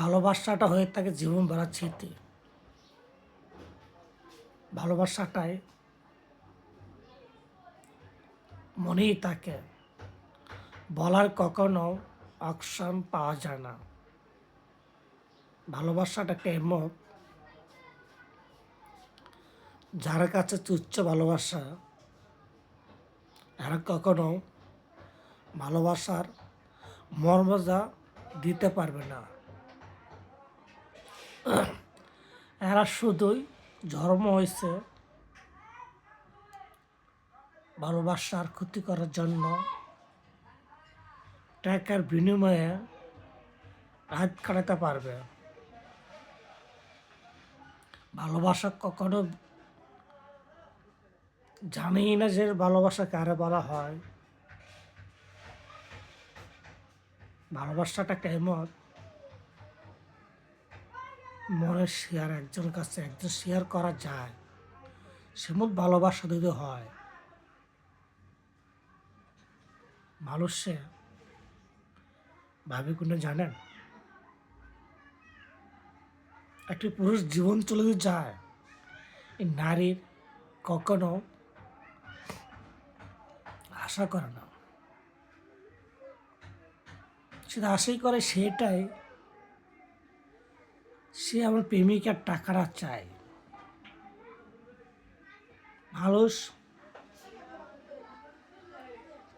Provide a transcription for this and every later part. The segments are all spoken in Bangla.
ভালোবাসাটা হয়ে থাকে জীবন ভরা স্মৃতি। ভালোবাসাটাই মনেই থাকে, বলার কখনো অপশন পাওয়া যায় না। ভালোবাসাটা একটা এমন, যার কাছে তুচ্ছ ভালোবাসা, এরা কখনো ভালোবাসার মর্যাদা দিতে পারবে না। এরা শুধুই ধর্ম হয়েছে ভালোবাসার ক্ষতি করার জন্য, টাকার বিনিময়ে রাত কাটাতে পারবে। ভালোবাসা কখনো জানেই না যে ভালোবাসা কারে বলা হয়। ভালোবাসাটা কেমন, মনের শেয়ার একজন কাছে একজন শেয়ার করা যায়, সেমন ভালোবাসা যদি হয়। মানুষে ভাবে কোনে জানেন, একটি পুরুষ জীবন চলে যদি যায়, এই নারীর কখনো আশা করে না, সেটা আশাই করে সেটাই, সে আমার প্রেমিকার টাকাটা চায়। মানুষ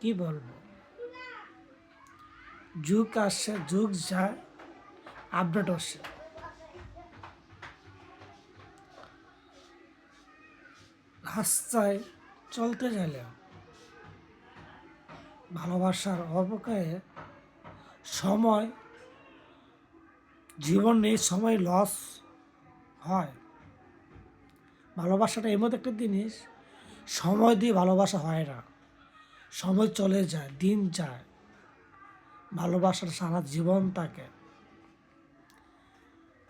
কি বলবো, যুগ আসছে যুগ যায়, আপডেট আসছে। রাস্তায় চলতে গেলে ভালোবাসার অবকায়ে সময়, জীবন নেই, সময় লস হয়। ভালোবাসাটা এমন একটা জিনিস, সময় দিয়ে ভালোবাসা হয় না, সময় চলে যায়, দিন যায়, ভালোবাসার সারা জীবন থাকে।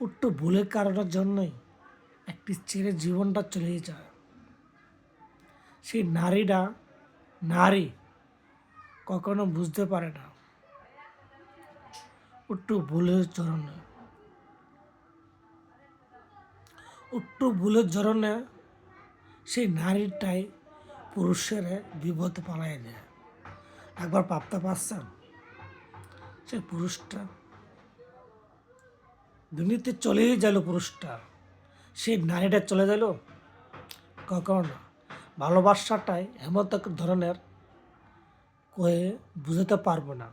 একটু ভুলের কারণের জন্যই একটি ছেলের জীবনটা চলে যায়। সেই নারীরা নারী কখনো বুঝতে পারে না, একটু ভুলের জন্য, একটু ভুলের জন্য সেই নারীটাই পুরুষের বিপদে পালাই দেয়। একবার ভাবতে পারছেন, সেই পুরুষটা দুনিয়াতে চলেই গেল, পুরুষটা সেই নারীটা চলে গেল, কখনো না। ভালোবাসাটাই এমন এক ধরনের কয়ে বুঝাতে পারবো না।